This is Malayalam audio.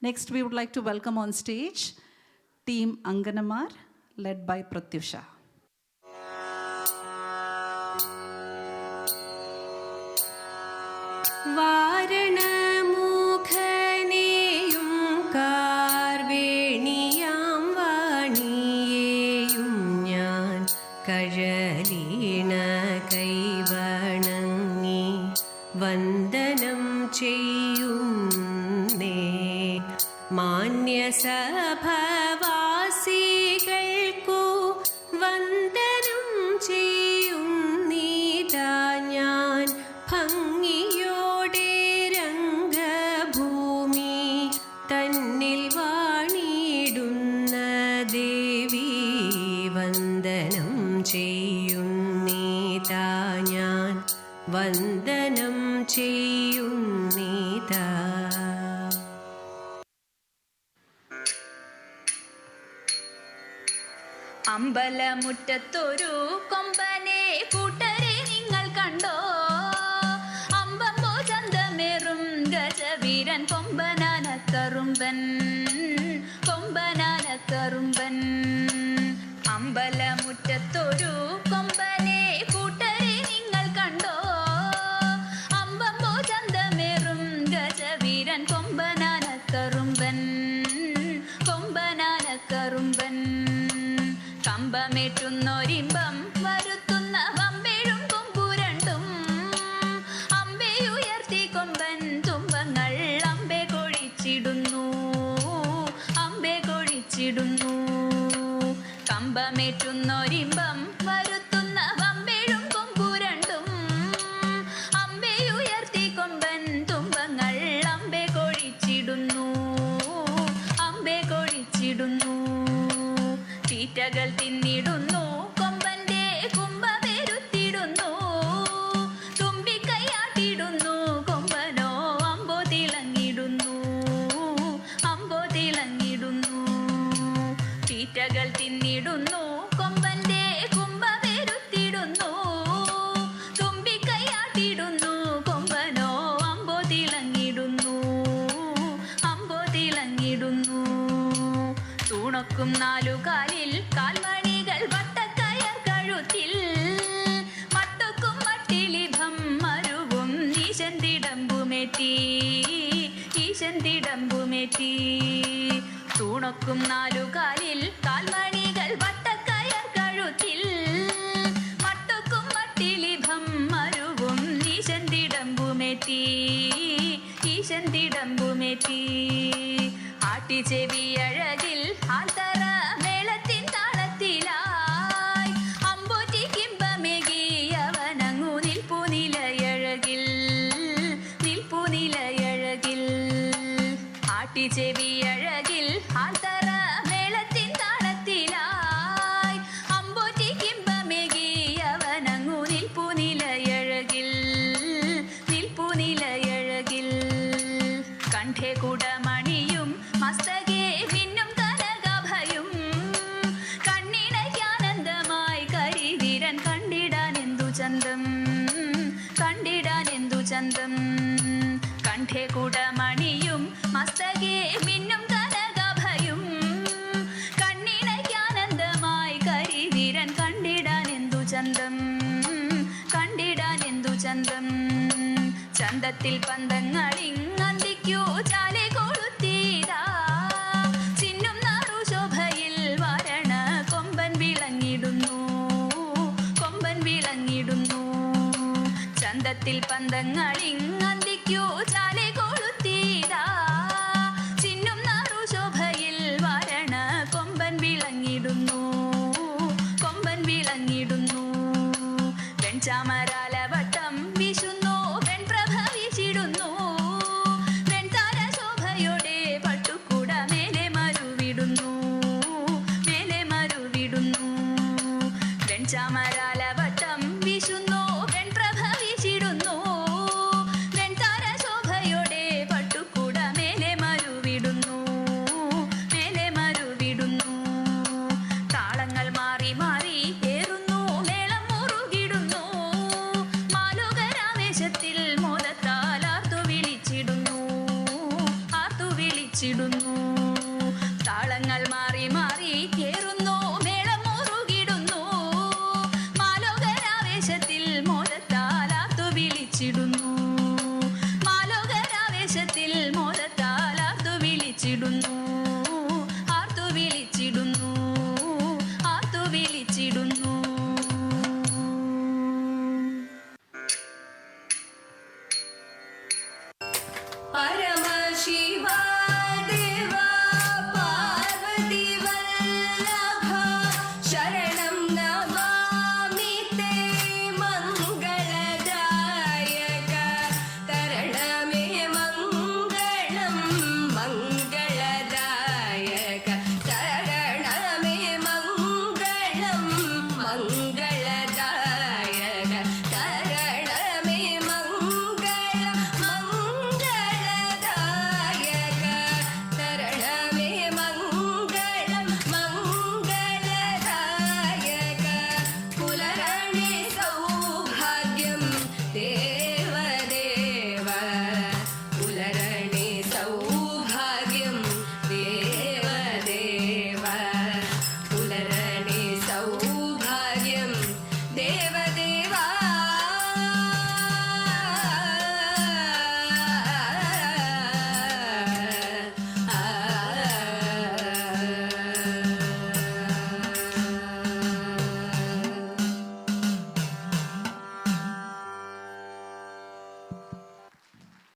Next, we would like to welcome on stage Team Anganamar, led by Pratyusha. വാരണമുഖനെയും കാർവേണിയാം വാണിയെയും ഞാൻ കഴലീണ കൈവണങ്ങി വന്ദനം ചെയ്യുന്നേ. മാന്യസഭവാസികൾക്കു വന്ദനം ചെയ്യുന്നീതാ ഞാൻ ഭംഗിയോടെ രംഗഭൂമി തന്നിൽ വാണിടുന്ന ദേവി വന്ദനം ചെയ്യുന്നീതാ ഞാൻ വന്ദനം ചെയ്യുന്നീതാ. അമ്പലമുറ്റത്തൊരു കൊമ്പനെ കൂട്ടരെ നിങ്ങൾ കണ്ടോ? അമ്പമ്പോ ചന്തമേറും ഗജവീരൻ കൊമ്പനാനക്കറുമ്പൻ, കൊമ്പനാനക്കറുമ്പൻ. അമ്പലമുറ്റത്തൊരു കൊമ്പനെ കൂട്ടരെ നിങ്ങൾ കണ്ടോ? അമ്പമ്പോ ചന്തമേറും ഗജവീരൻ കൊമ്പനാനക്കറുമ്പൻ, കൊമ്പനാനക്കറുമ്പൻ. കമ്പമേറ്റുന്നൊരിമ്പം വരുത്തുന്ന വമ്പേഴും കൊമ്പുരണ്ടും അമ്പയുയർത്തി കൊമ്പൻ തുമ്പങ്ങൾ അമ്പെ കൊഴിച്ചിടുന്നു, അമ്പെ കൊഴിച്ചിടുന്നു. കമ്പമേറ്റുന്നൊരിമ്പം വരുത്തുന്ന വമ്പേഴും കൊമ്പുരണ്ടും അമ്പയുയർത്തി കൊമ്പൻ തുമ്പങ്ങൾ അമ്പെ കൊഴിച്ചിടുന്നു, അമ്പെ കൊഴിച്ചിടുന്നു. തീറ്റകൾ തിന്നിടുന്നു കൊമ്പന്റെ കുംഭമേരുത്തിടുന്നു, തുമ്പിക്കൈയാട്ടിടുന്നു കൊമ്പനോ അമ്പോ തിളങ്ങിടുന്നു, അമ്പോ തിളങ്ങിടുന്നു. തീറ്റകൾ തിന്നിടുന്നു കൊമ്പന്റെ കുംഭമേരുത്തിടുന്നു, തുമ്പിക്കൈയാട്ടിടുന്നു കൊമ്പനോ അമ്പോ തിളങ്ങിടുന്നു, അമ്പോ തിളങ്ങിടുന്നു. തൂണൊക്കും നാലുകാലിൽ കാൽമണികൾ വട്ടക്കയർ കഴുത്തിൽ മട്ടൊക്കും മട്ടിലിഭം മരുവും ഈശൻ തിടമ്പുമേറ്റി, ഈശൻ തിടമ്പുമേറ്റി. തൂണൊക്കും നാലുകാലിൽ കാൽമണികൾ വട്ടക്കയർ കഴുത്തിൽ മട്ടൊക്കും മട്ടിലിഭം മരുവും ഈശൻ തിടമ്പുമേറ്റി, ഈശൻ തിടമ്പുമേറ്റി. ആട്ടിച്ചെവിയഴകിൽ ആൽത്തറ മേളത്തിൻ താളത്തിലായി അമ്പോറ്റി കിംബമേകിയവനങ്ങു നിൽപ്പുനിലയഴകിൽ, നിൽപ്പുനിലയഴകിൽ. ആട്ടിച്ചെവിയഴകിൽ ആൽത്തറ മേളത്തിൻ താളത്തിലായി അമ്പോറ്റി കിംബമേകിയവനങ്ങു നിൽപ്പുനിലയഴകിൽ, നിൽപ്പുനിലയഴകിൽ. കണ്ഠേ കുടമണിയും മസ്തകേ മിന്നും കനകഭയും കണ്ണിണയ്ക്കാനന്ദമായി കരിവീരൻ കണ്ടിടാൻ എന്തു ചന്തം, കണ്ടിടാൻ എന്തു ചന്തം. കണ്ഠേ കുടമണിയും മസ്തകേ മിന്നും കനകഭയും കണ്ണിണയ്ക്കാനന്ദമായി കരിവീരൻ കണ്ടിടാൻ എന്തു ചന്തം, കണ്ടിടാൻ എന്തു ചന്തം. ചന്തത്തിൽ പന്തങ്ങളിങ്ങന്തിക്കു ചാലെ കൊളുത്തീരാ ചിന്നും നാറു ശോഭയിൽ വരണ കൊമ്പൻ വിളങ്ങിടുന്നു, കൊമ്പൻ വിളങ്ങിടുന്നു. ചന്തത്തിൽ പന്തങ്ങളിങ്ങന്തിക്കു ചാലെ കൊളുത്തീരാ ചിന്നും നാറു ശോഭയിൽ വരണ കൊമ്പൻ വിളങ്ങിടുന്നു, കൊമ്പൻ വിളങ്ങിടുന്നു. വെൺചാമരാലവട്ടം വീശുന്നു വെൺപ്രഭ വീശിടുന്നു, വെൺതാര ശോഭയോടെ പട്ടുകൂട മേലെ മരുവിടുന്നു, മേലെ മരുവിടുന്നു. വെൺചാമരാലവട്ടം വീശുന്നു വെൺപ്രഭ വീശിടുന്നു, പാടുന്നു താളങ്ങൾ